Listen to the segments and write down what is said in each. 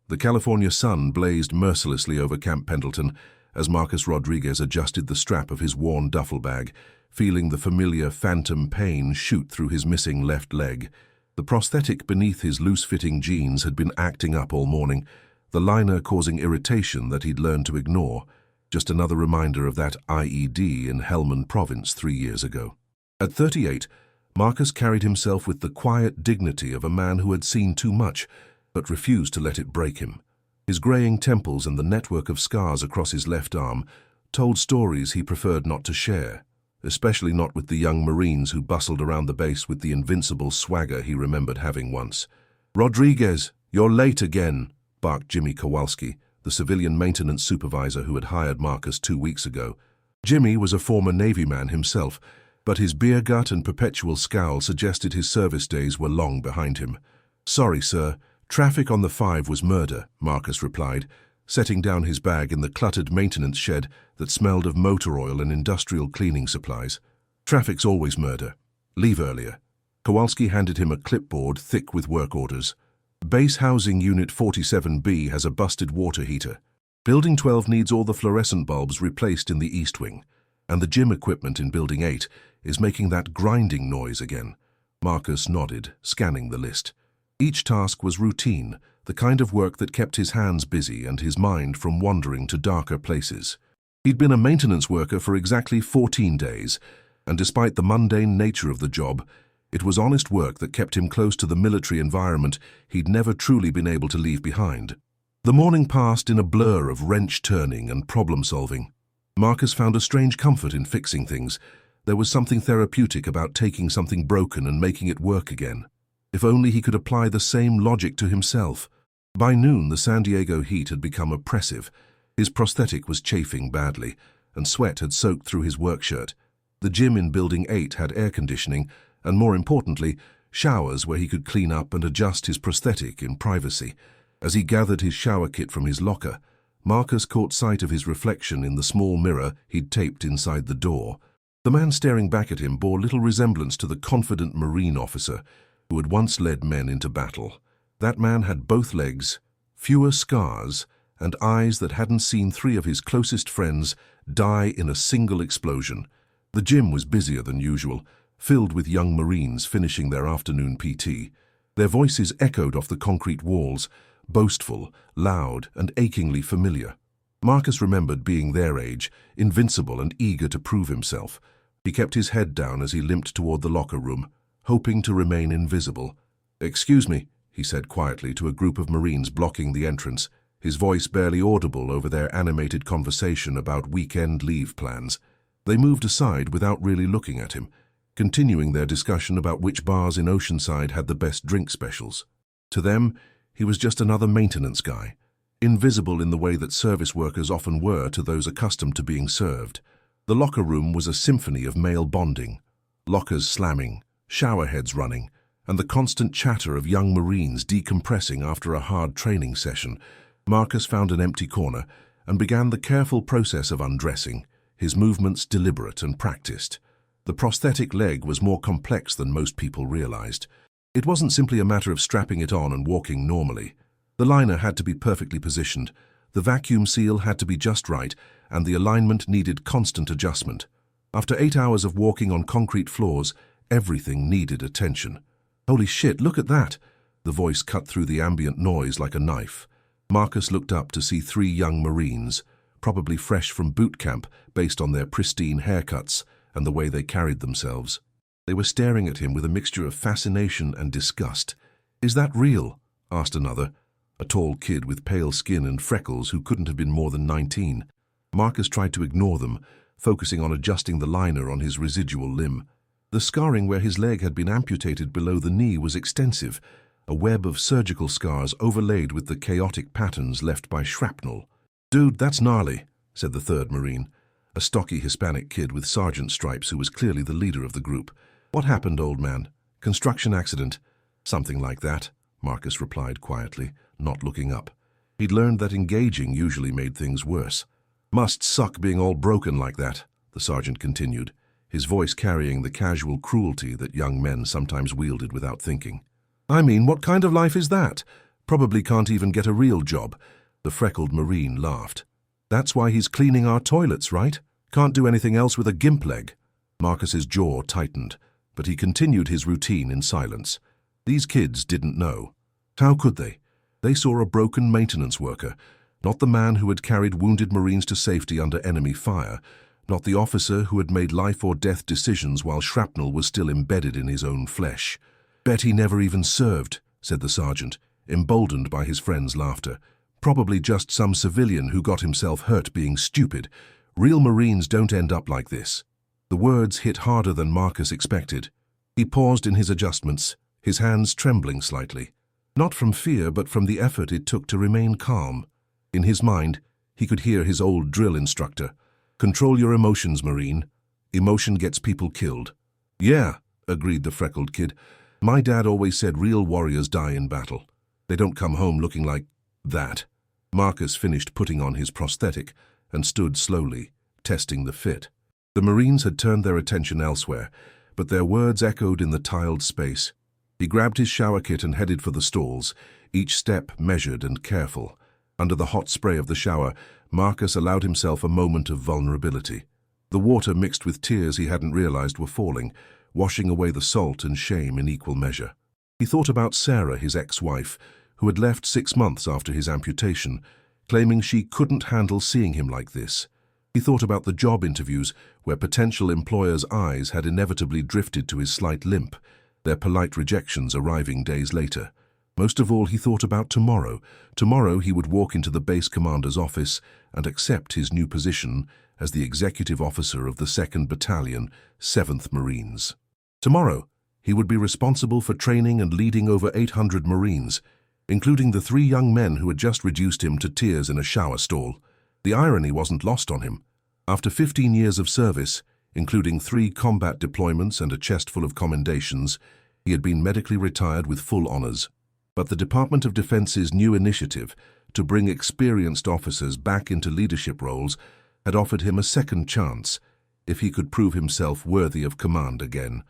The California sun blazed mercilessly over Camp Pendleton as Marcus Rodriguez adjusted the strap of his worn duffel bag, feeling the familiar phantom pain shoot through his missing left leg. The prosthetic beneath his loose-fitting jeans had been acting up all morning, the liner causing irritation that he'd learned to ignore, just another reminder of that IED in Helmand Province 3 years ago. At 38, Marcus carried himself with the quiet dignity of a man who had seen too much, but refused to let it break him. His graying temples and the network of scars across his left arm told stories he preferred not to share, especially not with the young Marines who bustled around the base with the invincible swagger he remembered having once. "Rodriguez, you're late again," barked Jimmy Kowalski, the civilian maintenance supervisor who had hired Marcus 2 weeks ago. Jimmy was a former Navy man himself, but his beer gut and perpetual scowl suggested his service days were long behind him. "Sorry, sir. Traffic on the 5 was murder," Marcus replied, setting down his bag in the cluttered maintenance shed that smelled of motor oil and industrial cleaning supplies. "Traffic's always murder. Leave earlier." Kowalski handed him a clipboard thick with work orders. "Base Housing Unit 47B has a busted water heater. Building 12 needs all the fluorescent bulbs replaced in the East Wing, and the gym equipment in Building 8 is making that grinding noise again." Marcus nodded, scanning the list. Each task was routine, the kind of work that kept his hands busy and his mind from wandering to darker places. He'd been a maintenance worker for exactly 14 days, and despite the mundane nature of the job, it was honest work that kept him close to the military environment he'd never truly been able to leave behind. The morning passed in a blur of wrench-turning and problem-solving. Marcus found a strange comfort in fixing things. There was something therapeutic about taking something broken and making it work again. If only he could apply the same logic to himself. By noon, the San Diego heat had become oppressive. His prosthetic was chafing badly, and sweat had soaked through his work shirt. The gym in Building 8 had air conditioning, and more importantly, showers where he could clean up and adjust his prosthetic in privacy. As he gathered his shower kit from his locker, Marcus caught sight of his reflection in the small mirror he'd taped inside the door. The man staring back at him bore little resemblance to the confident Marine officer who had once led men into battle. That man had both legs, fewer scars, and eyes that hadn't seen 3 of his closest friends die in a single explosion. The gym was busier than usual, filled with young Marines finishing their afternoon PT. Their voices echoed off the concrete walls, boastful, loud, and achingly familiar. Marcus remembered being their age, invincible and eager to prove himself. He kept his head down as he limped toward the locker room, hoping to remain invisible. "Excuse me," he said quietly to a group of Marines blocking the entrance, his voice barely audible over their animated conversation about weekend leave plans. They moved aside without really looking at him, continuing their discussion about which bars in Oceanside had the best drink specials. To them, he was just another maintenance guy, invisible in the way that service workers often were to those accustomed to being served. The locker room was a symphony of male bonding, lockers slamming, shower heads running, and the constant chatter of young Marines decompressing after a hard training session. Marcus found an empty corner and began the careful process of undressing, his movements deliberate and practiced. The prosthetic leg was more complex than most people realized. It wasn't simply a matter of strapping it on and walking normally. The liner had to be perfectly positioned, the vacuum seal had to be just right, and the alignment needed constant adjustment. After 8 hours of walking on concrete floors, everything needed attention. "Holy shit, look at that!" The voice cut through the ambient noise like a knife. Marcus looked up to see 3 young Marines, probably fresh from boot camp based on their pristine haircuts and the way they carried themselves. They were staring at him with a mixture of fascination and disgust. "Is that real?" asked another, a tall kid with pale skin and freckles who couldn't have been more than 19. Marcus tried to ignore them, focusing on adjusting the liner on his residual limb. The scarring where his leg had been amputated below the knee was extensive, a web of surgical scars overlaid with the chaotic patterns left by shrapnel. "Dude, that's gnarly," said the 3rd Marine, a stocky Hispanic kid with sergeant stripes who was clearly the leader of the group. "What happened, old man? Construction accident?" "Something like that," Marcus replied quietly, not looking up. He'd learned that engaging usually made things worse. "Must suck being all broken like that," the sergeant continued, his voice carrying the casual cruelty that young men sometimes wielded without thinking. "I mean, what kind of life is that?" Probably can't even get a real job. The freckled Marine laughed. That's why he's cleaning our toilets, right? Can't do anything else with a gimp leg. Marcus's jaw tightened, but he continued his routine in silence. These kids didn't know. How could they? They saw a broken maintenance worker, not the man who had carried wounded Marines to safety under enemy fire, not the officer who had made life-or-death decisions while shrapnel was still embedded in his own flesh. Bet he never even served, said the sergeant, emboldened by his friend's laughter. Probably just some civilian who got himself hurt being stupid. Real Marines don't end up like this. The words hit harder than Marcus expected. He paused in his adjustments, his hands trembling slightly. Not from fear, but from the effort it took to remain calm. In his mind, he could hear his old drill instructor. Control your emotions, Marine. Emotion gets people killed. Yeah, agreed the freckled kid. My dad always said real warriors die in battle. They don't come home looking like that. Marcus finished putting on his prosthetic and stood slowly, testing the fit. The Marines had turned their attention elsewhere, but their words echoed in the tiled space. He grabbed his shower kit and headed for the stalls, each step measured and careful. Under the hot spray of the shower, Marcus allowed himself a moment of vulnerability. The water mixed with tears he hadn't realized were falling, washing away the salt and shame in equal measure. He thought about Sarah, his ex-wife, who had left 6 months after his amputation, claiming she couldn't handle seeing him like this. He thought about the job interviews where potential employers' eyes had inevitably drifted to his slight limp, their polite rejections arriving days later. Most of all, he thought about tomorrow. Tomorrow he would walk into the base commander's office and accept his new position as the executive officer of the 2nd Battalion, 7th Marines. Tomorrow, he would be responsible for training and leading over 800 Marines, including the 3 young men who had just reduced him to tears in a shower stall. The irony wasn't lost on him. After 15 years of service, including 3 combat deployments and a chest full of commendations, he had been medically retired with full honors. But the Department of Defense's new initiative to bring experienced officers back into leadership roles had offered him a second chance if he could prove himself worthy of command again.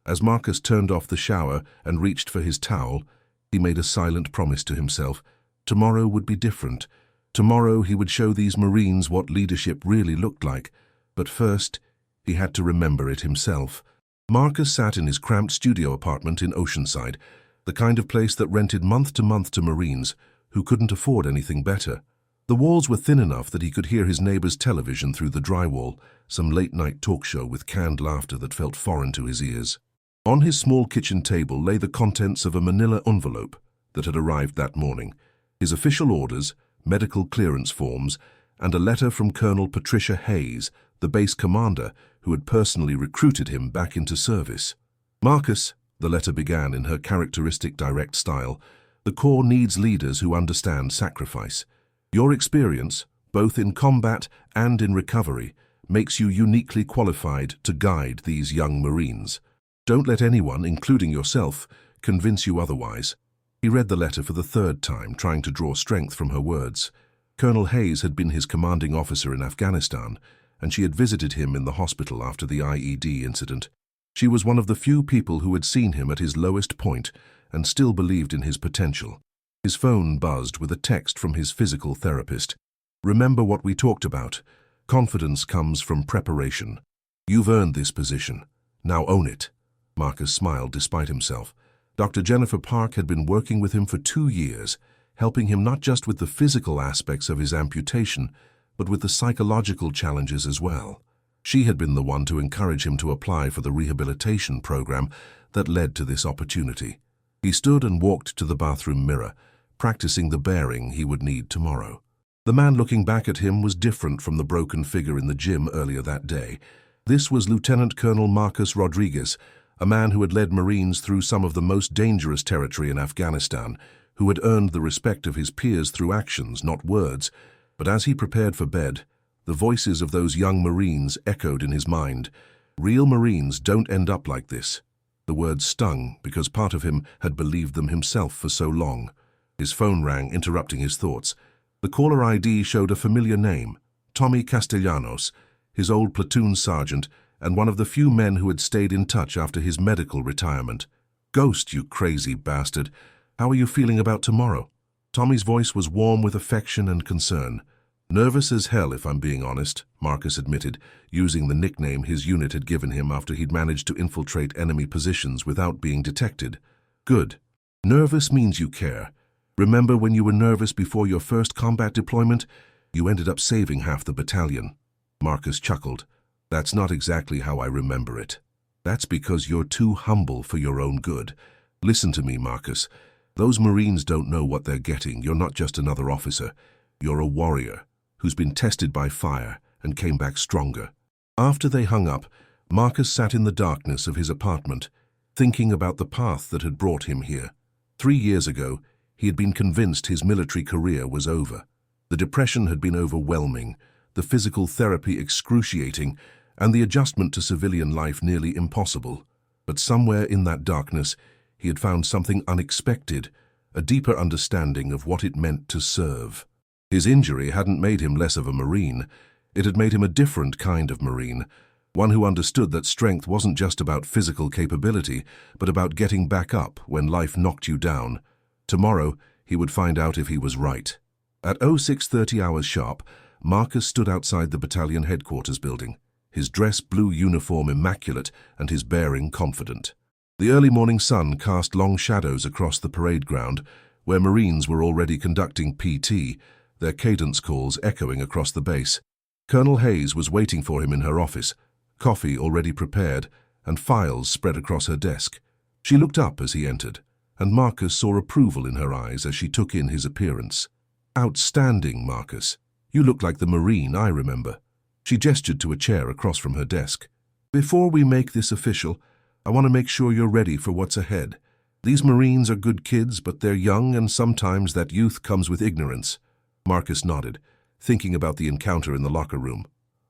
As Marcus turned off the shower and reached for his towel, he made a silent promise to himself. Tomorrow would be different. Tomorrow he would show these Marines what leadership really looked like. But first, he had to remember it himself. Marcus sat in his cramped studio apartment in Oceanside, the kind of place that rented month to Marines who couldn't afford anything better. The walls were thin enough that he could hear his neighbor's television through the drywall, some late-night talk show with canned laughter that felt foreign to his ears. On his small kitchen table lay the contents of a manila envelope that had arrived that morning, his official orders, medical clearance forms, and a letter from Colonel Patricia Hayes, the base commander who had personally recruited him back into service. Marcus, the letter began in her characteristic direct style, the Corps needs leaders who understand sacrifice. Your experience, both in combat and in recovery, makes you uniquely qualified to guide these young Marines. Don't let anyone, including yourself, convince you otherwise. He read the letter for the 3rd time, trying to draw strength from her words. Colonel Hayes had been his commanding officer in Afghanistan, and she had visited him in the hospital after the IED incident. She was one of the few people who had seen him at his lowest point and still believed in his potential. His phone buzzed with a text from his physical therapist. Remember what we talked about. Confidence comes from preparation. You've earned this position. Now own it. Marcus smiled despite himself. Dr. Jennifer Park had been working with him for 2 years, helping him not just with the physical aspects of his amputation, but with the psychological challenges as well. She had been the one to encourage him to apply for the rehabilitation program that led to this opportunity. He stood and walked to the bathroom mirror, practicing the bearing he would need tomorrow. The man looking back at him was different from the broken figure in the gym earlier that day. This was Lieutenant Colonel Marcus Rodriguez, a man who had led Marines through some of the most dangerous territory in Afghanistan, who had earned the respect of his peers through actions, not words. But as he prepared for bed, the voices of those young Marines echoed in his mind. Real Marines don't end up like this. The words stung because part of him had believed them himself for so long. His phone rang, interrupting his thoughts. The caller ID showed a familiar name, Tommy Castellanos, his old platoon sergeant, and one of the few men who had stayed in touch after his medical retirement. Ghost, you crazy bastard. How are you feeling about tomorrow? Tommy's voice was warm with affection and concern. "Nervous as hell, if I'm being honest," Marcus admitted, using the nickname his unit had given him after he'd managed to infiltrate enemy positions without being detected. "Good. Nervous means you care. Remember when you were nervous before your first combat deployment? You ended up saving half the battalion." Marcus chuckled. "That's not exactly how I remember it. That's because you're too humble for your own good. Listen to me, Marcus. Those Marines don't know what they're getting. You're not just another officer. You're a warrior who's been tested by fire and came back stronger." After they hung up, Marcus sat in the darkness of his apartment, thinking about the path that had brought him here. 3 years ago, he had been convinced his military career was over. The depression had been overwhelming, the physical therapy excruciating, and the adjustment to civilian life nearly impossible. But somewhere in that darkness, he had found something unexpected, a deeper understanding of what it meant to serve. His injury hadn't made him less of a Marine. It had made him a different kind of Marine, one who understood that strength wasn't just about physical capability, but about getting back up when life knocked you down. Tomorrow, he would find out if he was right. At 06:30 hours sharp, Marcus stood outside the battalion headquarters building, his dress blue uniform immaculate and his bearing confident. The early morning sun cast long shadows across the parade ground, where Marines were already conducting PT, their cadence calls echoing across the base. Colonel Hayes was waiting for him in her office, coffee already prepared and files spread across her desk. She looked up as he entered, and Marcus saw approval in her eyes as she took in his appearance. "Outstanding, Marcus. You look like the Marine I remember." She gestured to a chair across from her desk. "Before we make this official, I want to make sure you're ready for what's ahead. These Marines are good kids, but they're young, and sometimes that youth comes with ignorance." Marcus nodded, thinking about the encounter in the locker room.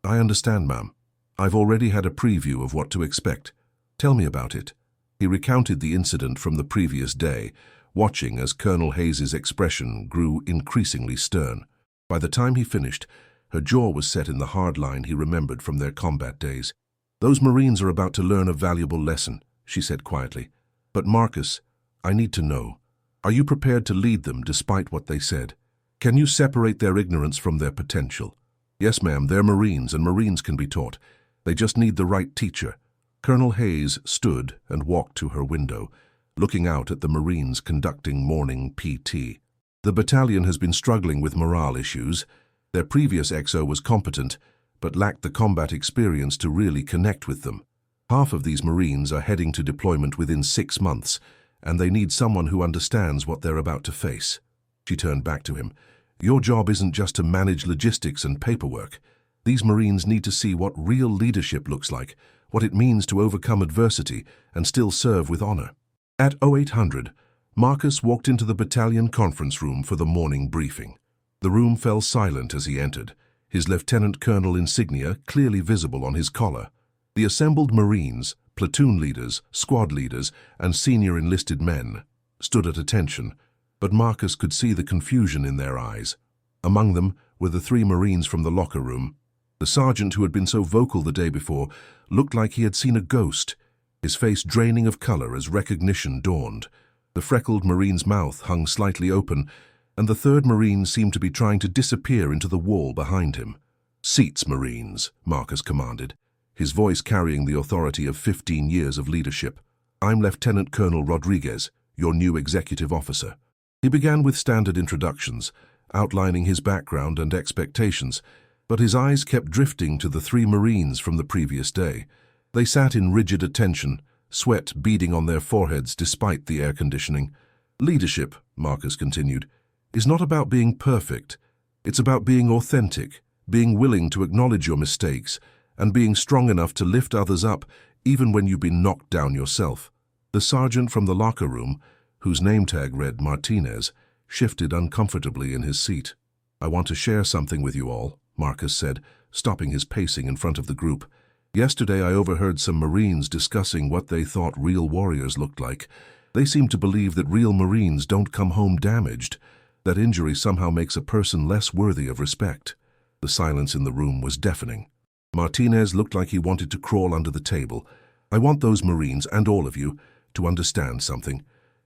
"I understand, ma'am. I've already had a preview of what to expect. Tell me about it." He recounted the incident from the previous day, watching as Colonel Hayes's expression grew increasingly stern. By the time he finished, her jaw was set in the hard line he remembered from their combat days. "Those Marines are about to learn a valuable lesson," she said quietly. "But Marcus, I need to know. Are you prepared to lead them despite what they said? Can you separate their ignorance from their potential?" "Yes, ma'am, they're Marines, and Marines can be taught. They just need the right teacher." Colonel Hayes stood and walked to her window, looking out at the Marines conducting morning PT. The battalion has been struggling with morale issues. Their previous XO was competent, but lacked the combat experience to really connect with them. Half of these Marines are heading to deployment within 6 months, and they need someone who understands what they're about to face. She turned back to him. "Your job isn't just to manage logistics and paperwork. These Marines need to see what real leadership looks like, what it means to overcome adversity and still serve with honor." At 0800, Marcus walked into the battalion conference room for the morning briefing. The room fell silent as he entered, his lieutenant colonel insignia clearly visible on his collar. The assembled Marines, platoon leaders, squad leaders, and senior enlisted men stood at attention, but Marcus could see the confusion in their eyes. Among them were the 3 Marines from the locker room. The sergeant who had been so vocal the day before looked like he had seen a ghost, his face draining of color as recognition dawned. The freckled Marine's mouth hung slightly open, and the 3rd Marine seemed to be trying to disappear into the wall behind him. "Seats, Marines," Marcus commanded, his voice carrying the authority of 15 years of leadership. "I'm Lieutenant Colonel Rodriguez, your new executive officer." He began with standard introductions, outlining his background and expectations, but his eyes kept drifting to the 3 Marines from the previous day. They sat in rigid attention, sweat beading on their foreheads despite the air conditioning. "Leadership," Marcus continued, "is not about being perfect. It's about being authentic, being willing to acknowledge your mistakes, and being strong enough to lift others up even when you've been knocked down yourself." The sergeant from the locker room, whose name tag read Martinez, shifted uncomfortably in his seat. "I want to share something with you all," Marcus said, stopping his pacing in front of the group. "Yesterday I overheard some Marines discussing what they thought real warriors looked like. They seem to believe that real Marines don't come home damaged, that injury somehow makes a person less worthy of respect." The silence in the room was deafening. Martinez looked like he wanted to crawl under the table. "I want those Marines, and all of you, to understand something.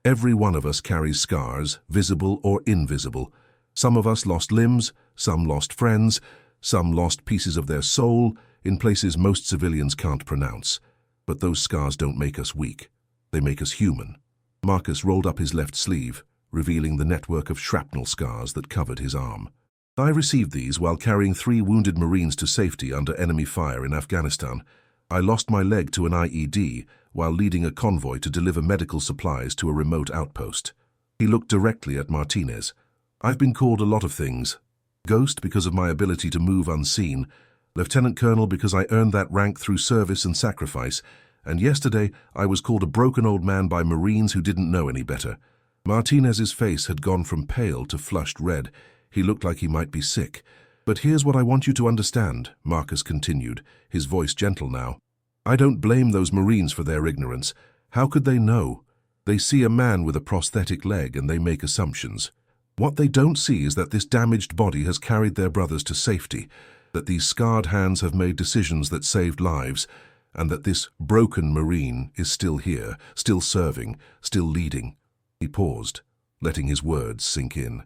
Every one of us carries scars, visible or invisible. Some of us lost limbs, some lost friends, some lost pieces of their soul in places most civilians can't pronounce. But those scars don't make us weak. They make us human. Marcus rolled up his left sleeve, revealing the network of shrapnel scars that covered his arm. I received these while carrying 3 wounded Marines to safety under enemy fire in Afghanistan. I lost my leg to an IED while leading a convoy to deliver medical supplies to a remote outpost. He looked directly at Martinez. I've been called a lot of things. Ghost because of my ability to move unseen, Lieutenant Colonel because I earned that rank through service and sacrifice, and yesterday I was called a broken old man by Marines who didn't know any better. Martinez's face had gone from pale to flushed red. He looked like he might be sick. But here's what I want you to understand, Marcus continued, his voice gentle now. I don't blame those Marines for their ignorance. How could they know? They see a man with a prosthetic leg and they make assumptions. What they don't see is that this damaged body has carried their brothers to safety, that these scarred hands have made decisions that saved lives, and that this broken Marine is still here, still serving, still leading. He paused, letting his words sink in.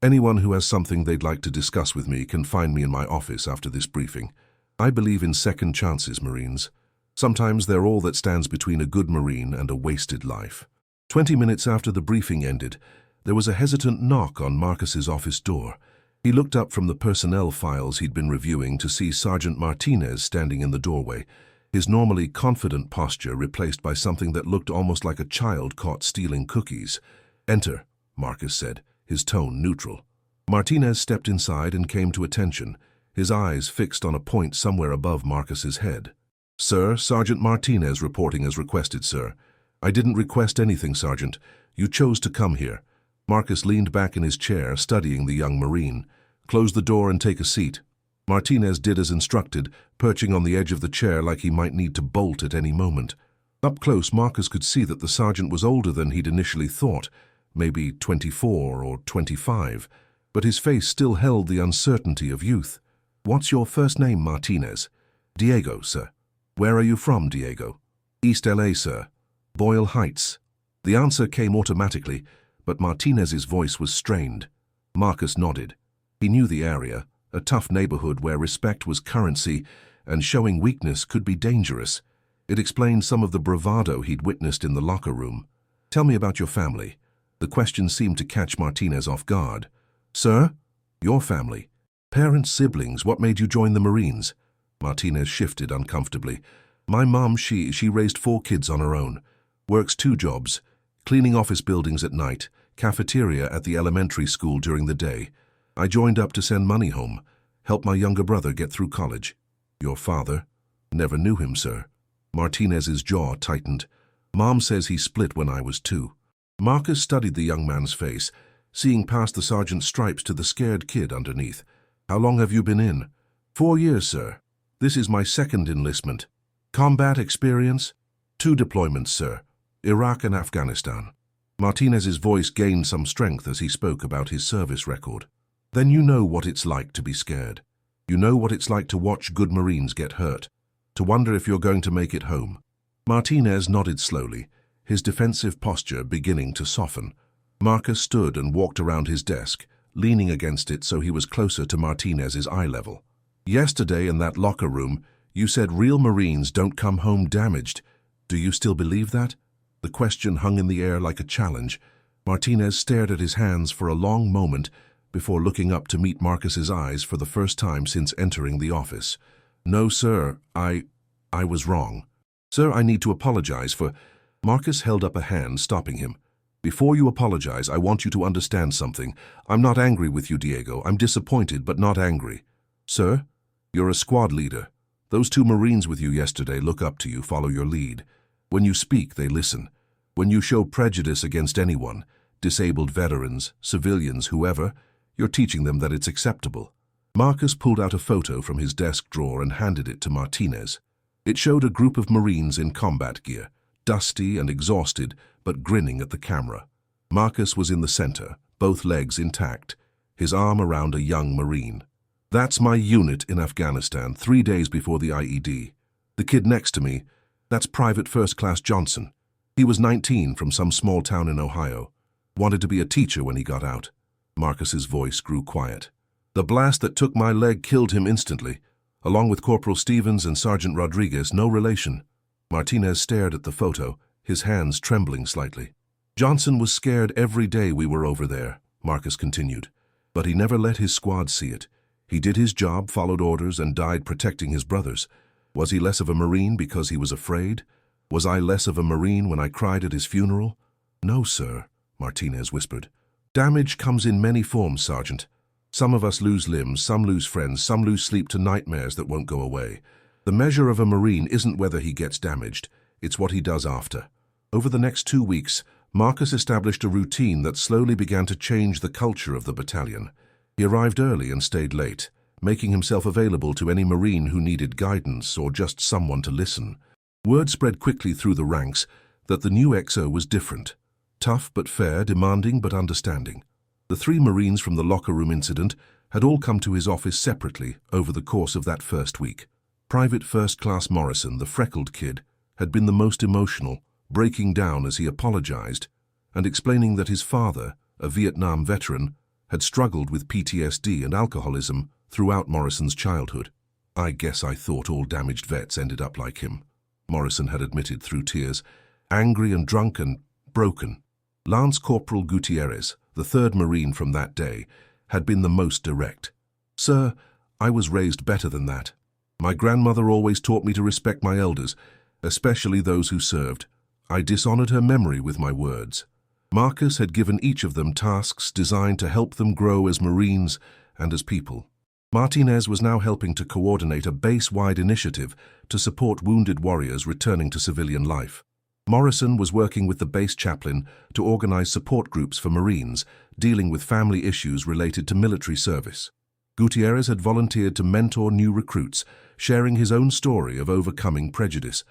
Anyone who has something they'd like to discuss with me can find me in my office after this briefing. I believe in second chances, Marines. Sometimes they're all that stands between a good Marine and a wasted life. 20 minutes after the briefing ended, there was a hesitant knock on Marcus's office door. He looked up from the personnel files he'd been reviewing to see Sergeant Martinez standing in the doorway, his normally confident posture replaced by something that looked almost like a child caught stealing cookies. Enter, Marcus said, his tone neutral. Martinez stepped inside and came to attention, his eyes fixed on a point somewhere above Marcus's head. Sir, Sergeant Martinez reporting as requested, sir. I didn't request anything, Sergeant. You chose to come here. Marcus leaned back in his chair, studying the young Marine. Close the door and take a seat. Martinez did as instructed, perching on the edge of the chair like he might need to bolt at any moment. Up close, Marcus could see that the sergeant was older than he'd initially thought, maybe 24 or 25, but his face still held the uncertainty of youth. What's your first name, Martinez? Diego, sir. Where are you from, Diego? East LA, sir. Boyle Heights. The answer came automatically, but Martinez's voice was strained. Marcus nodded. He knew the area, a tough neighborhood where respect was currency and showing weakness could be dangerous. It explained some of the bravado he'd witnessed in the locker room. Tell me about your family. The question seemed to catch Martinez off guard. Sir? Your family? Parents, siblings, what made you join the Marines? Martinez shifted uncomfortably. My mom, she raised 4 kids on her own. Works 2 jobs, cleaning office buildings at night, cafeteria at the elementary school during the day. I joined up to send money home, help my younger brother get through college. Your father? Never knew him, sir. Martinez's jaw tightened. Mom says he split when I was 2. Marcus studied the young man's face, seeing past the sergeant's stripes to the scared kid underneath. How long have you been in? 4 years, sir. This is my 2nd enlistment. Combat experience? 2 deployments, sir. Iraq and Afghanistan. Martinez's voice gained some strength as he spoke about his service record. Then you know what it's like to be scared. You know what it's like to watch good Marines get hurt, to wonder if you're going to make it home. Martinez nodded slowly, his defensive posture beginning to soften. Marcus stood and walked around his desk, leaning against it so he was closer to Martinez's eye level. Yesterday in that locker room, you said real Marines don't come home damaged. Do you still believe that? The question hung in the air like a challenge. Martinez stared at his hands for a long moment before looking up to meet Marcus's eyes for the first time since entering the office. No, sir, I was wrong. Sir, I need to apologize for... Marcus held up a hand, stopping him. Before you apologize, I want you to understand something. I'm not angry with you, Diego. I'm disappointed, but not angry. Sir, you're a squad leader. Those 2 Marines with you yesterday look up to you, follow your lead. When you speak, they listen. When you show prejudice against anyone, disabled veterans, civilians, whoever, you're teaching them that it's acceptable. Marcus pulled out a photo from his desk drawer and handed it to Martinez. It showed a group of Marines in combat gear, dusty and exhausted, but grinning at the camera. Marcus was in the center, both legs intact, his arm around a young Marine. That's my unit in Afghanistan, 3 days before the IED. The kid next to me, that's Private First Class Johnson. He was 19 from some small town in Ohio. Wanted to be a teacher when he got out. Marcus's voice grew quiet. The blast that took my leg killed him instantly. Along with Corporal Stevens and Sergeant Rodriguez, no relation. Martinez stared at the photo, his hands trembling slightly. Johnson was scared every day we were over there, Marcus continued. But he never let his squad see it. He did his job, followed orders, and died protecting his brothers. Was he less of a Marine because he was afraid? Was I less of a Marine when I cried at his funeral? No, sir, Martinez whispered. Damage comes in many forms, Sergeant. Some of us lose limbs, some lose friends, some lose sleep to nightmares that won't go away. The measure of a Marine isn't whether he gets damaged, it's what he does after. Over the next 2 weeks, Marcus established a routine that slowly began to change the culture of the battalion. He arrived early and stayed late, making himself available to any Marine who needed guidance or just someone to listen. Word spread quickly through the ranks that the new XO was different. Tough but fair, demanding but understanding. The 3 Marines from the locker room incident had all come to his office separately over the course of that first week. Private First Class Morrison, the freckled kid, had been the most emotional, breaking down as he apologized and explaining that his father, a Vietnam veteran, had struggled with PTSD and alcoholism throughout Morrison's childhood. I guess I thought all damaged vets ended up like him, Morrison had admitted through tears, angry and drunk and broken. Lance Corporal Gutierrez, the 3rd Marine from that day, had been the most direct. Sir, I was raised better than that. My grandmother always taught me to respect my elders, especially those who served. I dishonored her memory with my words. Marcus had given each of them tasks designed to help them grow as Marines and as people. Martinez was now helping to coordinate a base-wide initiative to support wounded warriors returning to civilian life. Morrison was working with the base chaplain to organize support groups for Marines dealing with family issues related to military service. Gutierrez had volunteered to mentor new recruits, sharing his own story of overcoming prejudice.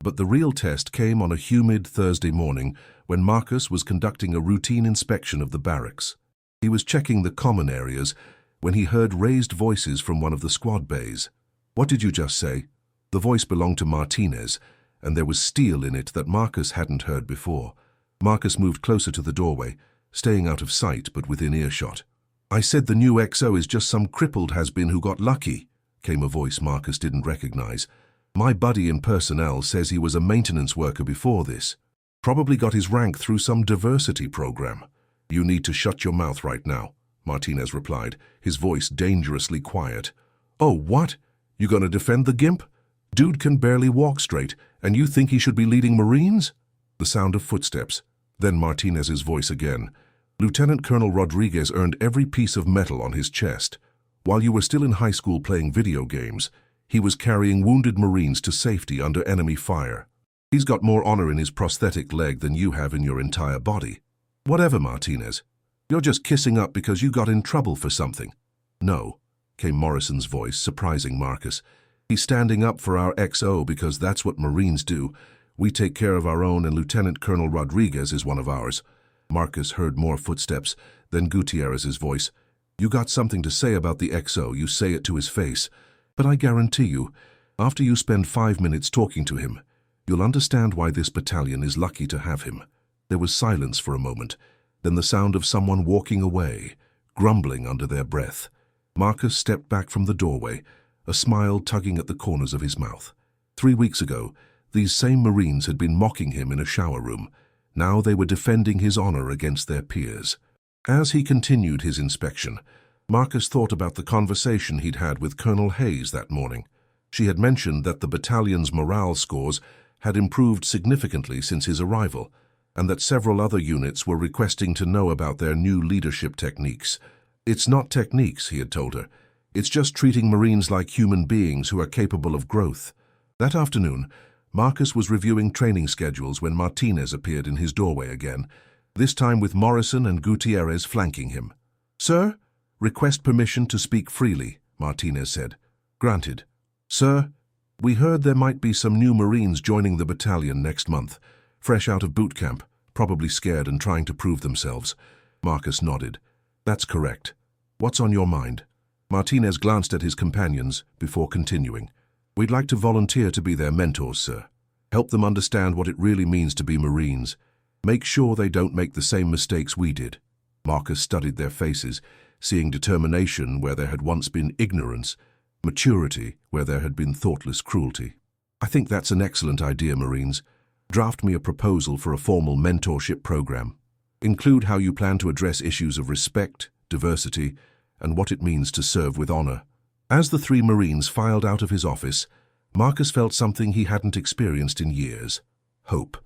But the real test came on a humid Thursday morning when Marcus was conducting a routine inspection of the barracks. He was checking the common areas when he heard raised voices from one of the squad bays. What did you just say? The voice belonged to Martinez, and there was steel in it that Marcus hadn't heard before. Marcus moved closer to the doorway, staying out of sight but within earshot. I said the new XO is just some crippled has-been who got lucky, came a voice Marcus didn't recognize. My buddy in personnel says he was a maintenance worker before this. Probably got his rank through some diversity program. You need to shut your mouth right now, Martinez replied, his voice dangerously quiet. Oh, what? You gonna defend the gimp? Dude can barely walk straight, and you think he should be leading Marines? The sound of footsteps. Then Martinez's voice again. Lieutenant Colonel Rodriguez earned every piece of metal on his chest. While you were still in high school playing video games, he was carrying wounded Marines to safety under enemy fire. He's got more honor in his prosthetic leg than you have in your entire body. Whatever, Martinez. You're just kissing up because you got in trouble for something. No, came Morrison's voice, surprising Marcus. He's standing up for our XO because that's what Marines do. We take care of our own, and Lieutenant Colonel Rodriguez is one of ours. Marcus heard more footsteps, then Gutierrez's voice. You got something to say about the XO, you say it to his face. But I guarantee you, after you spend 5 minutes talking to him, you'll understand why this battalion is lucky to have him. There was silence for a moment, then the sound of someone walking away, grumbling under their breath. Marcus stepped back from the doorway, a smile tugging at the corners of his mouth. 3 weeks ago, these same Marines had been mocking him in a shower room. Now they were defending his honor against their peers. As he continued his inspection, Marcus thought about the conversation he'd had with Colonel Hayes that morning. She had mentioned that the battalion's morale scores had improved significantly since his arrival, and that several other units were requesting to know about their new leadership techniques. It's not techniques, he had told her. It's just treating Marines like human beings who are capable of growth. That afternoon, Marcus was reviewing training schedules when Martinez appeared in his doorway again, this time with Morrison and Gutierrez flanking him. Sir, request permission to speak freely, Martinez said. Granted. Sir, we heard there might be some new Marines joining the battalion next month, fresh out of boot camp, probably scared and trying to prove themselves. Marcus nodded. That's correct. What's on your mind? Martinez glanced at his companions before continuing. We'd like to volunteer to be their mentors, sir. Help them understand what it really means to be Marines. Make sure they don't make the same mistakes we did. Marcus studied their faces, seeing determination where there had once been ignorance, maturity where there had been thoughtless cruelty. I think that's an excellent idea, Marines. Draft me a proposal for a formal mentorship program. Include how you plan to address issues of respect, diversity, and what it means to serve with honor. As the three Marines filed out of his office, Marcus felt something he hadn't experienced in years. Hope,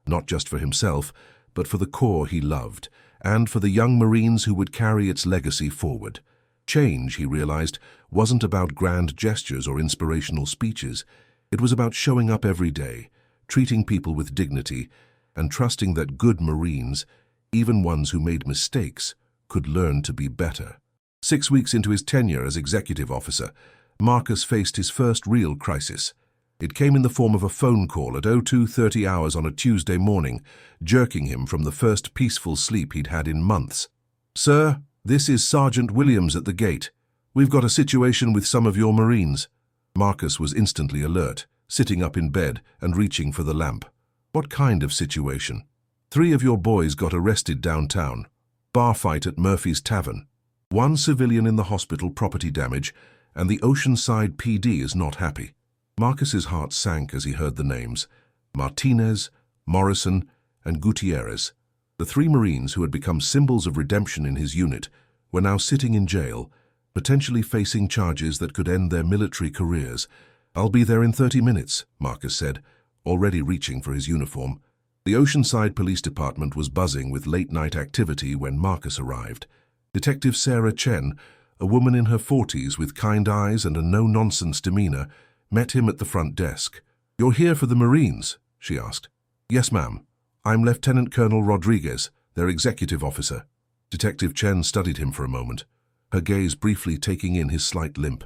not just for himself, but for the Corps he loved, and for the young Marines who would carry its legacy forward. Change, he realized, wasn't about grand gestures or inspirational speeches. It was about showing up every day, treating people with dignity, and trusting that good Marines, even ones who made mistakes, could learn to be better. 6 weeks into his tenure as executive officer, Marcus faced his first real crisis. It came in the form of a phone call at 02:30 hours on a Tuesday morning, jerking him from the first peaceful sleep he'd had in months. "Sir, this is Sergeant Williams at the gate. We've got a situation with some of your Marines." Marcus was instantly alert, sitting up in bed and reaching for the lamp. "What kind of situation?" "3 of your boys got arrested downtown. Bar fight at Murphy's Tavern. 1 civilian in the hospital, property damage, and the Oceanside PD is not happy." Marcus's heart sank as he heard the names: Martinez, Morrison, and Gutierrez. The 3 Marines who had become symbols of redemption in his unit were now sitting in jail, potentially facing charges that could end their military careers. "I'll be there in 30 minutes, Marcus said, already reaching for his uniform. The Oceanside Police Department was buzzing with late-night activity when Marcus arrived. Detective Sarah Chen, a woman in her 40s with kind eyes and a no-nonsense demeanor, met him at the front desk. "You're here for the Marines?" she asked. "Yes, ma'am. I'm Lieutenant Colonel Rodriguez, their executive officer." Detective Chen studied him for a moment, her gaze briefly taking in his slight limp.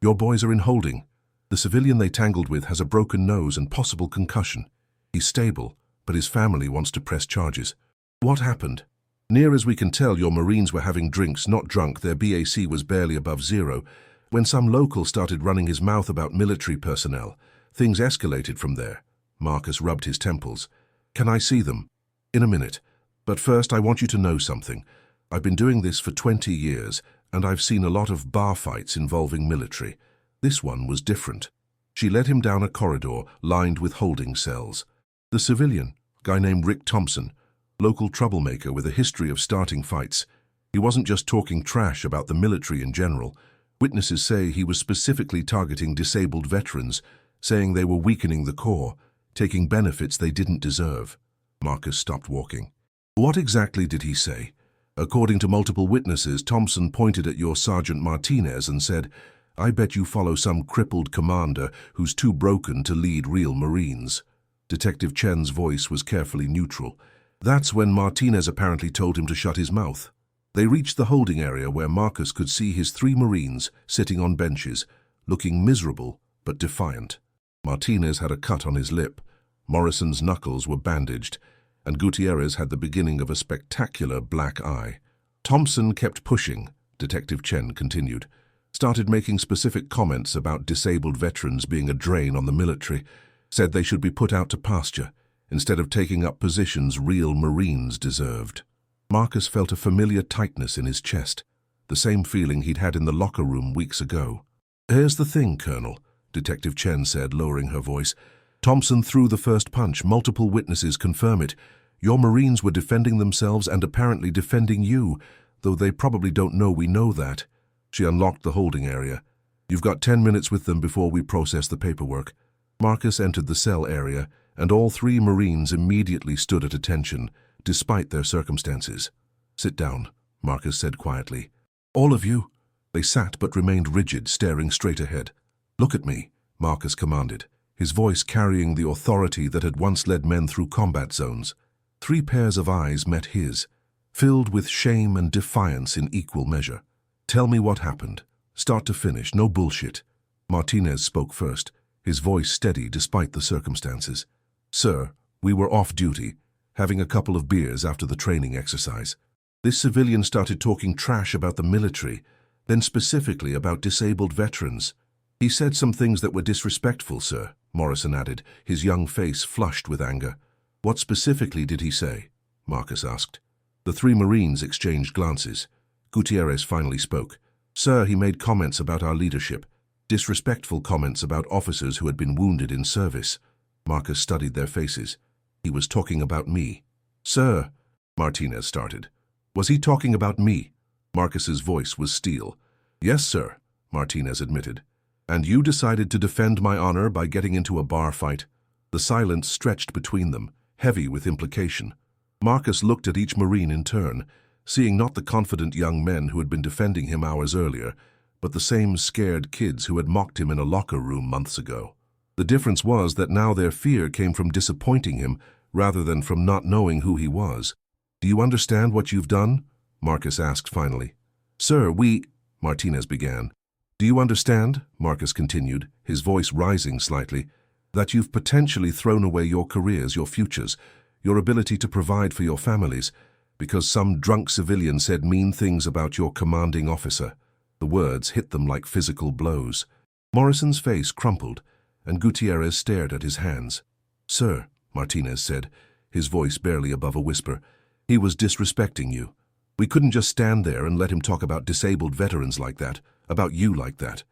"Your boys are in holding. The civilian they tangled with has a broken nose and possible concussion. He's stable, but his family wants to press charges." "What happened?" "Near as we can tell, your Marines were having drinks, not drunk. Their BAC was barely above 0. When some local started running his mouth about military personnel, things escalated from there." Marcus rubbed his temples. "Can I see them?" "In a minute. But first I want you to know something. I've been doing this for 20 years, and I've seen a lot of bar fights involving military. This one was different." She led him down a corridor lined with holding cells. "The civilian, guy named Rick Thompson, local troublemaker with a history of starting fights. He wasn't just talking trash about the military in general. Witnesses say he was specifically targeting disabled veterans, saying they were weakening the Corps, taking benefits they didn't deserve." Marcus stopped walking. "What exactly did he say?" "According to multiple witnesses, Thompson pointed at your Sergeant Martinez and said, 'I bet you follow some crippled commander who's too broken to lead real Marines.'" Detective Chen's voice was carefully neutral. "That's when Martinez apparently told him to shut his mouth." They reached the holding area where Marcus could see his 3 Marines sitting on benches, looking miserable but defiant. Martinez had a cut on his lip, Morrison's knuckles were bandaged, and Gutierrez had the beginning of a spectacular black eye. "Thompson kept pushing," Detective Chen continued. "Started making specific comments about disabled veterans being a drain on the military, said they should be put out to pasture, instead of taking up positions real Marines deserved." Marcus felt a familiar tightness in his chest, the same feeling he'd had in the locker room weeks ago. "Here's the thing, Colonel," Detective Chen said, lowering her voice. "Thompson threw the first punch. Multiple witnesses confirm it. Your Marines were defending themselves and apparently defending you, though they probably don't know we know that." She unlocked the holding area. "You've got 10 minutes with them before we process the paperwork." Marcus entered the cell area, and all 3 Marines immediately stood at attention, despite their circumstances. "Sit down," Marcus said quietly. "All of you." They sat but remained rigid, staring straight ahead. "Look at me," Marcus commanded, his voice carrying the authority that had once led men through combat zones. 3 pairs of eyes met his, filled with shame and defiance in equal measure. "Tell me what happened. Start to finish, no bullshit." Martinez spoke first, his voice steady despite the circumstances. "Sir, we were off duty, having a couple of beers after the training exercise. This civilian started talking trash about the military, then specifically about disabled veterans. He said some things that were disrespectful, sir." Morrison added, his young face flushed with anger. What specifically did he say? Marcus asked. The three Marines exchanged glances. Gutierrez finally spoke. Sir, he made comments about our leadership. Disrespectful comments about officers who had been wounded in service. Marcus studied their faces. He was talking about me. Sir, Martinez started. Was he talking about me? Marcus's voice was steel. Yes, sir, Martinez admitted. And you decided to defend my honor by getting into a bar fight. The silence stretched between them, heavy with implication. Marcus looked at each Marine in turn, seeing not the confident young men who had been defending him hours earlier, but the same scared kids who had mocked him in a locker room months ago. The difference was that now their fear came from disappointing him rather than from not knowing who he was. Do you understand what you've done? Marcus asked finally. Sir, Martinez began. Do you understand, Marcus continued, his voice rising slightly, that you've potentially thrown away your careers, your futures, your ability to provide for your families, because some drunk civilian said mean things about your commanding officer? The words hit them like physical blows. Morrison's face crumpled, and Gutierrez stared at his hands. Sir, Martinez said, his voice barely above a whisper, he was disrespecting you. We couldn't just stand there and let him talk about disabled veterans like that, about you like that.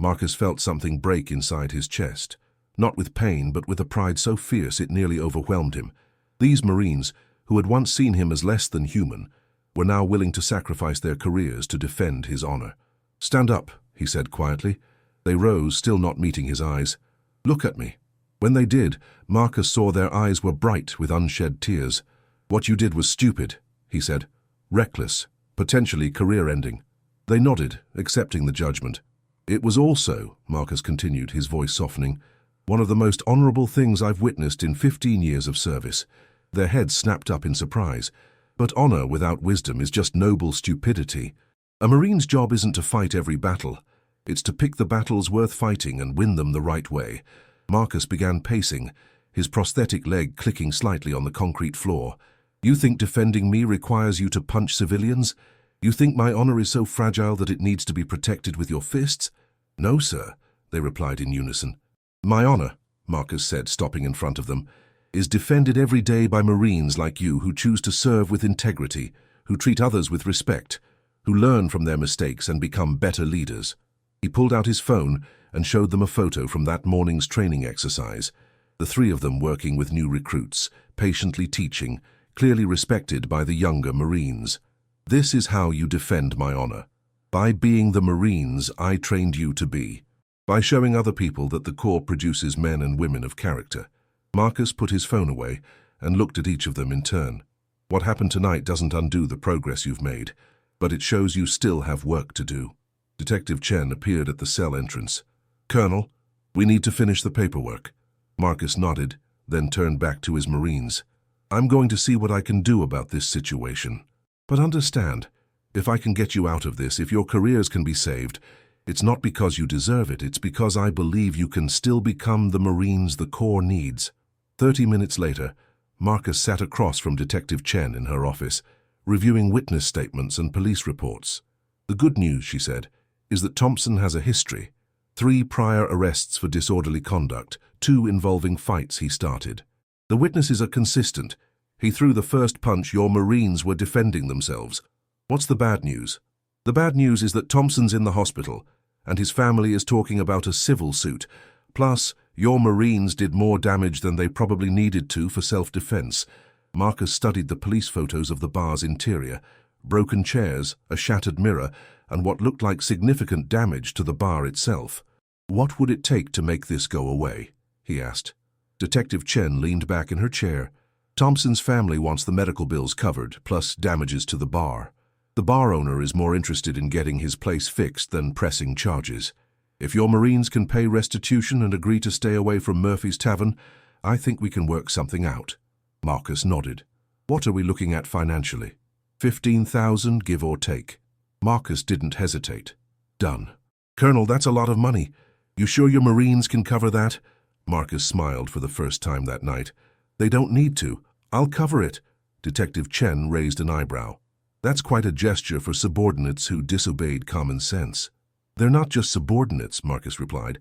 Marcus felt something break inside his chest, not with pain but with a pride so fierce it nearly overwhelmed him. These Marines, who had once seen him as less than human, were now willing to sacrifice their careers to defend his honor. Stand up, he said quietly. They rose, still not meeting his eyes. Look at me. When they did, Marcus saw their eyes were bright with unshed tears. What you did was stupid, he said. Reckless, potentially career-ending. They nodded, accepting the judgment. It was also, Marcus continued, his voice softening, one of the most honorable things I've witnessed in 15 years of service. Their heads snapped up in surprise. But honor without wisdom is just noble stupidity. A Marine's job isn't to fight every battle. It's to pick the battles worth fighting and win them the right way. Marcus began pacing, his prosthetic leg clicking slightly on the concrete floor. You think defending me requires you to punch civilians? You think my honor is so fragile that it needs to be protected with your fists? No, sir, they replied in unison. My honor, Marcus said, stopping in front of them, is defended every day by Marines like you who choose to serve with integrity, who treat others with respect, who learn from their mistakes and become better leaders. He pulled out his phone and showed them a photo from that morning's training exercise, the three of them working with new recruits, patiently teaching, clearly respected by the younger Marines. This is how you defend my honor. By being the Marines I trained you to be. By showing other people that the Corps produces men and women of character. Marcus put his phone away and looked at each of them in turn. What happened tonight doesn't undo the progress you've made, but it shows you still have work to do. Detective Chen appeared at the cell entrance. Colonel, we need to finish the paperwork. Marcus nodded, then turned back to his Marines. I'm going to see what I can do about this situation. But understand, if I can get you out of this, if your careers can be saved, it's not because you deserve it, it's because I believe you can still become the Marines the Corps needs. 30 minutes later, Marcus sat across from Detective Chen in her office, reviewing witness statements and police reports. The good news, she said, is that Thompson has a history. 3 prior arrests for disorderly conduct, 2 involving fights he started. The witnesses are consistent. He threw the first punch, your Marines were defending themselves. What's the bad news? The bad news is that Thompson's in the hospital, and his family is talking about a civil suit. Plus, your Marines did more damage than they probably needed to for self-defense. Marcus studied the police photos of the bar's interior, broken chairs, a shattered mirror, and what looked like significant damage to the bar itself. What would it take to make this go away? He asked. Detective Chen leaned back in her chair. Thompson's family wants the medical bills covered, plus damages to the bar. The bar owner is more interested in getting his place fixed than pressing charges. If your Marines can pay restitution and agree to stay away from Murphy's Tavern, I think we can work something out. Marcus nodded. What are we looking at financially? 15,000, give or take. Marcus didn't hesitate. Done. Colonel, that's a lot of money. You sure your Marines can cover that? Marcus smiled for the first time that night. They don't need to. I'll cover it. Detective Chen raised an eyebrow. That's quite a gesture for subordinates who disobeyed common sense. They're not just subordinates, Marcus replied.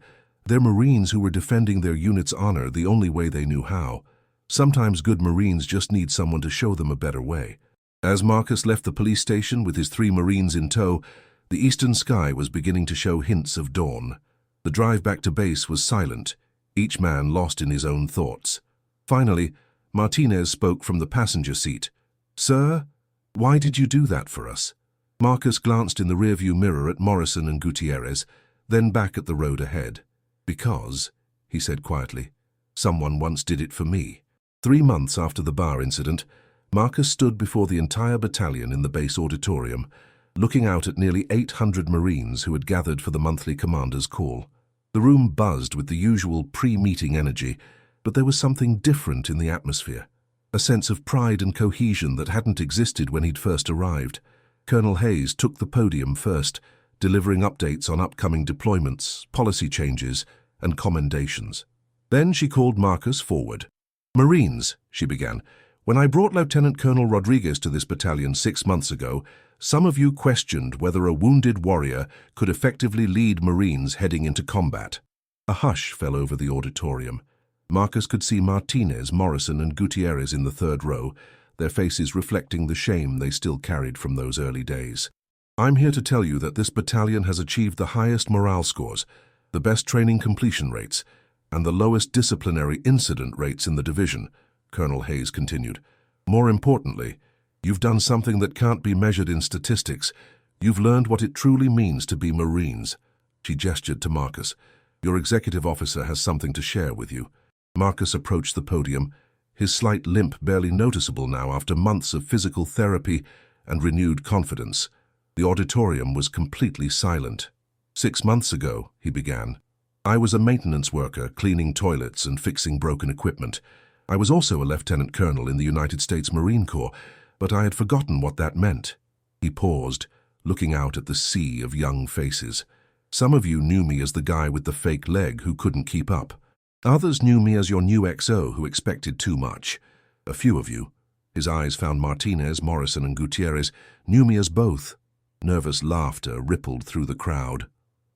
They're Marines who were defending their unit's honor the only way they knew how. Sometimes good Marines just need someone to show them a better way. As Marcus left the police station with his 3 Marines in tow, the eastern sky was beginning to show hints of dawn. The drive back to base was silent, each man lost in his own thoughts. Finally, Martinez spoke from the passenger seat. "Sir, why did you do that for us?" Marcus glanced in the rearview mirror at Morrison and Gutierrez, then back at the road ahead. "Because," he said quietly, "someone once did it for me." 3 months after the bar incident, Marcus stood before the entire battalion in the base auditorium, looking out at nearly 800 Marines who had gathered for the monthly commander's call. The room buzzed with the usual pre-meeting energy, but there was something different in the atmosphere, a sense of pride and cohesion that hadn't existed when he'd first arrived. Colonel Hayes took the podium first, delivering updates on upcoming deployments, policy changes, and commendations. Then she called Marcus forward. "Marines," she began, "when I brought Lieutenant Colonel Rodriguez to this battalion 6 months ago, some of you questioned whether a wounded warrior could effectively lead Marines heading into combat." A hush fell over the auditorium. Marcus could see Martinez, Morrison, and Gutierrez in the 3rd row, their faces reflecting the shame they still carried from those early days. "I'm here to tell you that this battalion has achieved the highest morale scores, the best training completion rates, and the lowest disciplinary incident rates in the division," Colonel Hayes continued. "More importantly, you've done something that can't be measured in statistics. You've learned what it truly means to be Marines." She gestured to Marcus. "Your executive officer has something to share with you." Marcus approached the podium, his slight limp barely noticeable now after months of physical therapy and renewed confidence. The auditorium was completely silent. "6 months ago," he began, "I was a maintenance worker cleaning toilets and fixing broken equipment. I was also a lieutenant colonel in the United States Marine Corps, but I had forgotten what that meant." He paused, looking out at the sea of young faces. "Some of you knew me as the guy with the fake leg who couldn't keep up. Others knew me as your new XO who expected too much. A few of you," his eyes found Martinez, Morrison, and Gutierrez, "knew me as both." Nervous laughter rippled through the crowd.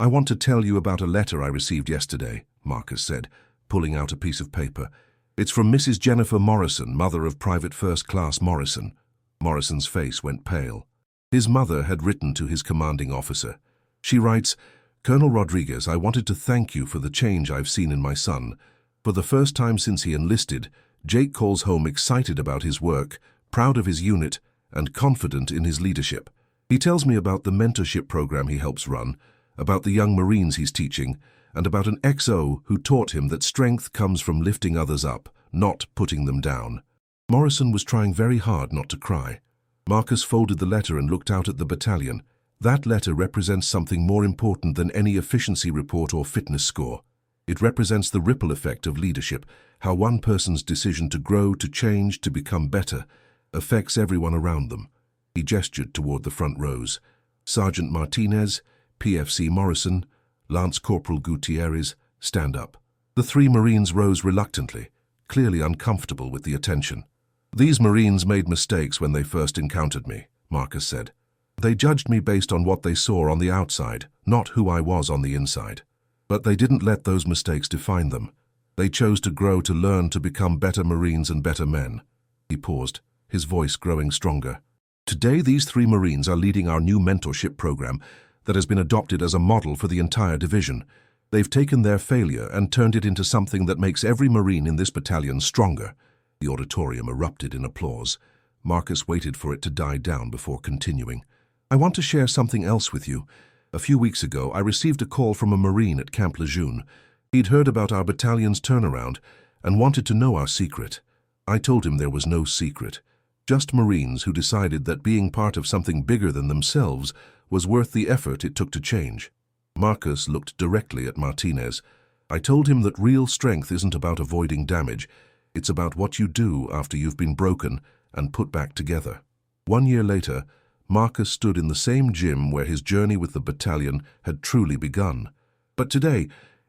"I want to tell you about a letter I received yesterday," Marcus said, pulling out a piece of paper. "It's from Mrs. Jennifer Morrison, mother of Private First Class Morrison." Morrison's face went pale. His mother had written to his commanding officer. She writes, "Colonel Rodriguez, I wanted to thank you for the change I've seen in my son. For the first time since he enlisted, Jake calls home excited about his work, proud of his unit, and confident in his leadership. He tells me about the mentorship program he helps run, about the young Marines he's teaching, and about an XO who taught him that strength comes from lifting others up, not putting them down." Morrison was trying very hard not to cry. Marcus folded the letter and looked out at the battalion. That letter represents something more important than any efficiency report or fitness score. It represents the ripple effect of leadership, how one person's decision to grow, to change, to become better, affects everyone around them. He gestured toward the front rows. Sergeant Martinez, PFC Morrison, Lance Corporal Gutierrez, stand up. The 3 Marines rose reluctantly, clearly uncomfortable with the attention. "These Marines made mistakes when they first encountered me," Marcus said. "They judged me based on what they saw on the outside, not who I was on the inside. But they didn't let those mistakes define them. They chose to grow, to learn, to become better Marines and better men." He paused, his voice growing stronger. "Today, these 3 Marines are leading our new mentorship program that has been adopted as a model for the entire division. They've taken their failure and turned it into something that makes every Marine in this battalion stronger." The auditorium erupted in applause. Marcus waited for it to die down before continuing. "I want to share something else with you. A few weeks ago, I received a call from a Marine at Camp Lejeune. He'd heard about our battalion's turnaround and wanted to know our secret. I told him there was no secret, just Marines who decided that being part of something bigger than themselves was worth the effort it took to change." Marcus looked directly at Martinez. "I told him that real strength isn't about avoiding damage. It's about what you do after you've been broken and put back together." 1 year later, Marcus stood in the same gym where his journey with the battalion had truly begun. But today,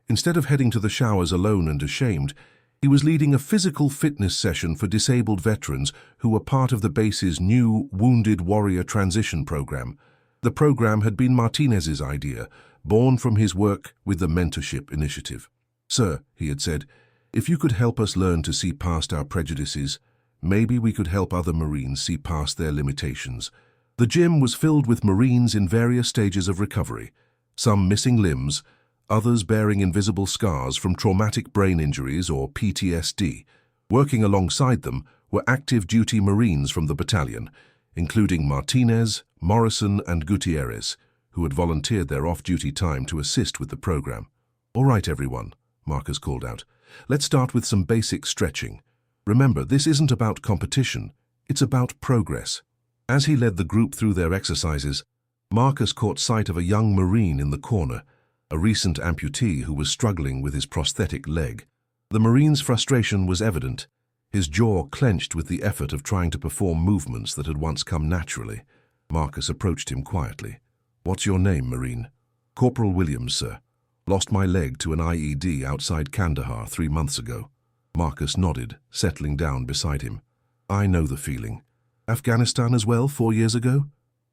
instead of heading to the showers alone and ashamed, he was leading a physical fitness session for disabled veterans who were part of the base's new Wounded Warrior Transition Program. The program had been Martinez's idea, born from his work with the Mentorship Initiative. "Sir," he had said, "if you could help us learn to see past our prejudices, maybe we could help other Marines see past their limitations." The gym was filled with Marines in various stages of recovery, some missing limbs, others bearing invisible scars from traumatic brain injuries or PTSD. Working alongside them were active duty Marines from the battalion, including Martinez, Morrison, and Gutierrez, who had volunteered their off-duty time to assist with the program. "All right, everyone," Marcus called out. "Let's start with some basic stretching. Remember, this isn't about competition, it's about progress." As he led the group through their exercises, Marcus caught sight of a young Marine in the corner, a recent amputee who was struggling with his prosthetic leg. The Marine's frustration was evident, his jaw clenched with the effort of trying to perform movements that had once come naturally. Marcus approached him quietly. "What's your name, Marine?" "Corporal Williams, sir. Lost my leg to an IED outside Kandahar 3 months ago." Marcus nodded, settling down beside him. "I know the feeling. Afghanistan as well, 4 years ago?"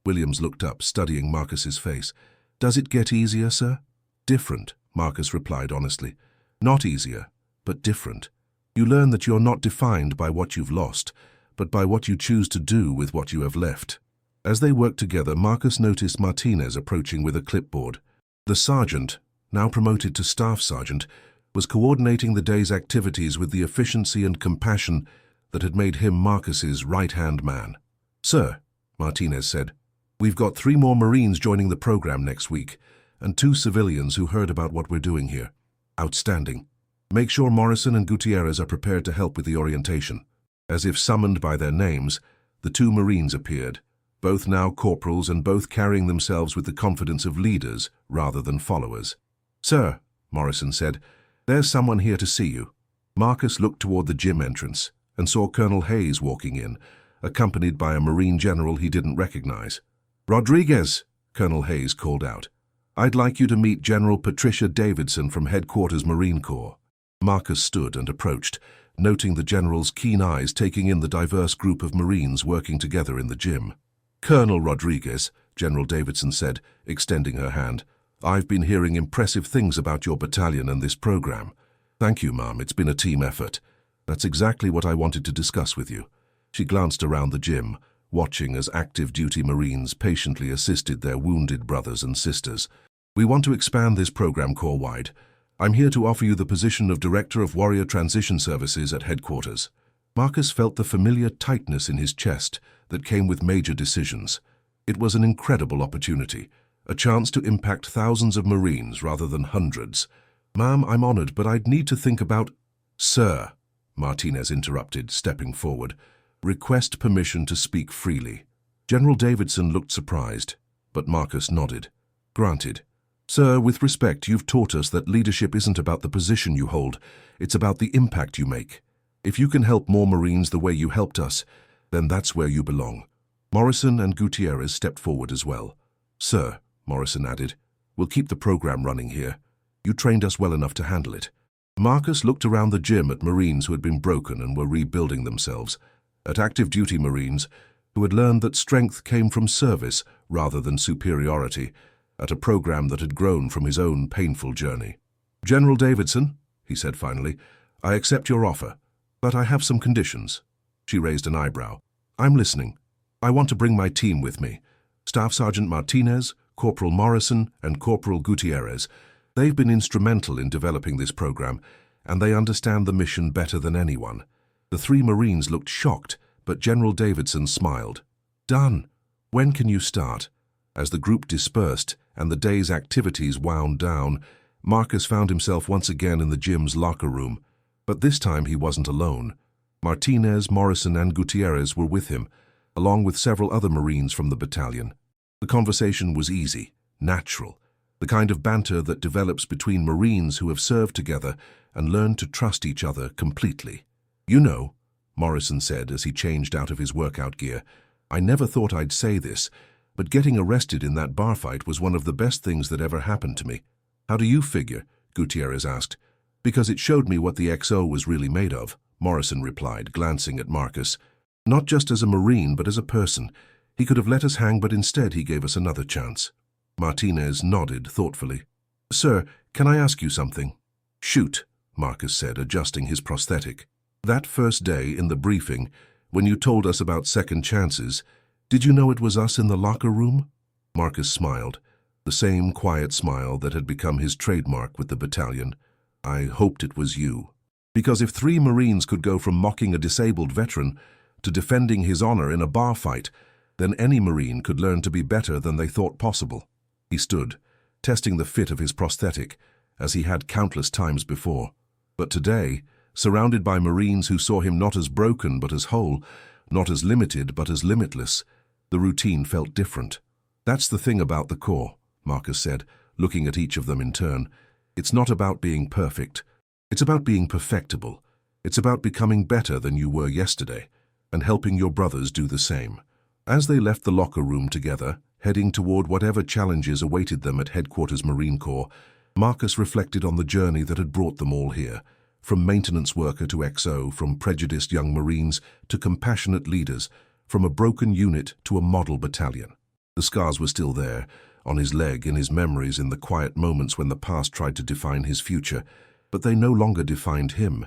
Williams looked up, studying Marcus's face. "Does it get easier, sir?" "Different," Marcus replied honestly. "Not easier, but different. You learn that you're not defined by what you've lost, but by what you choose to do with what you have left." As they worked together, Marcus noticed Martinez approaching with a clipboard. The sergeant, now promoted to staff sergeant, was coordinating the day's activities with the efficiency and compassion that had made him Marcus's right-hand man. "Sir," Martinez said, "we've got 3 more Marines joining the program next week, and 2 civilians who heard about what we're doing here." "Outstanding. Make sure Morrison and Gutierrez are prepared to help with the orientation." As if summoned by their names, the 2 Marines appeared, both now corporals and both carrying themselves with the confidence of leaders rather than followers. "Sir," Morrison said, "there's someone here to see you." Marcus looked toward the gym entrance and saw Colonel Hayes walking in, accompanied by a Marine general he didn't recognize. "Rodriguez," Colonel Hayes called out, "I'd like you to meet General Patricia Davidson from Headquarters Marine Corps." Marcus stood and approached, noting the general's keen eyes taking in the diverse group of Marines working together in the gym. "Colonel Rodriguez," General Davidson said, extending her hand, "I've been hearing impressive things about your battalion and this program." "Thank you, ma'am. It's been a team effort. That's exactly what I wanted to discuss with you." She glanced around the gym, watching as active duty Marines patiently assisted their wounded brothers and sisters. "We want to expand this program corps-wide. I'm here to offer you the position of Director of Warrior Transition Services at Headquarters." Marcus felt the familiar tightness in his chest that came with major decisions. It was an incredible opportunity, a chance to impact thousands of Marines rather than hundreds. "Ma'am, I'm honored, but I'd need to think about—" "Sir," Martinez interrupted, stepping forward, "request permission to speak freely." General Davidson looked surprised, but Marcus nodded. "Granted. Sir, with respect, you've taught us that leadership isn't about the position you hold, it's about the impact you make. If you can help more Marines the way you helped us, then that's where you belong." Morrison and Gutierrez stepped forward as well. "Sir," Morrison added, "we'll keep the program running here. You trained us well enough to handle it." Marcus looked around the gym at Marines who had been broken and were rebuilding themselves, at active duty Marines who had learned that strength came from service rather than superiority, at a program that had grown from his own painful journey. "General Davidson," he said finally, "I accept your offer, but I have some conditions." She raised an eyebrow. "I'm listening. I want to bring my team with me. Staff Sergeant Martinez, Corporal Morrison, and Corporal Gutierrez. They've been instrumental in developing this program, and they understand the mission better than anyone." The 3 Marines looked shocked, but General Davidson smiled. "Done. When can you start?" As the group dispersed and the day's activities wound down, Marcus found himself once again in the gym's locker room. But this time he wasn't alone. Martinez, Morrison, and Gutierrez were with him, along with several other Marines from the battalion. The conversation was easy, natural, the kind of banter that develops between Marines who have served together and learned to trust each other completely. "You know," Morrison said as he changed out of his workout gear, "I never thought I'd say this, but getting arrested in that bar fight was one of the best things that ever happened to me." "How do you figure?" Gutierrez asked. "Because it showed me what the XO was really made of," Morrison replied, glancing at Marcus. "Not just as a Marine, but as a person. He could have let us hang, but instead he gave us another chance." Martinez nodded thoughtfully. "Sir, can I ask you something?" "Shoot," Marcus said, adjusting his prosthetic. "That first day in the briefing, when you told us about second chances, did you know it was us in the locker room?" Marcus smiled, the same quiet smile that had become his trademark with the battalion. "I hoped it was you. Because if 3 Marines could go from mocking a disabled veteran to defending his honor in a bar fight, then any Marine could learn to be better than they thought possible." He stood, testing the fit of his prosthetic, as he had countless times before. But today, surrounded by Marines who saw him not as broken but as whole, not as limited but as limitless, the routine felt different. "That's the thing about the Corps," Marcus said, looking at each of them in turn. "It's not about being perfect. It's about being perfectible. It's about becoming better than you were yesterday, and helping your brothers do the same." As they left the locker room together, heading toward whatever challenges awaited them at Headquarters Marine Corps, Marcus reflected on the journey that had brought them all here, from maintenance worker to XO, from prejudiced young Marines to compassionate leaders, from a broken unit to a model battalion. The scars were still there, on his leg, in his memories, in the quiet moments when the past tried to define his future, but they no longer defined him.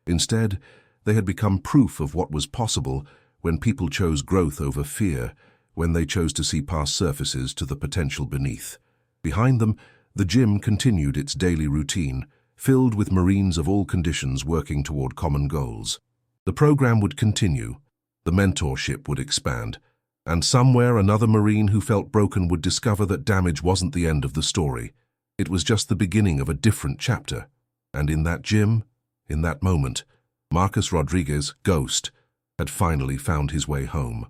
Instead, they had become proof of what was possible when people chose growth over fear, when they chose to see past surfaces to the potential beneath. Behind them, the gym continued its daily routine, filled with Marines of all conditions working toward common goals. The program would continue, the mentorship would expand, and somewhere another Marine who felt broken would discover that damage wasn't the end of the story. It was just the beginning of a different chapter. And in that gym, in that moment, Marcus Rodriguez, Ghost, had finally found his way home.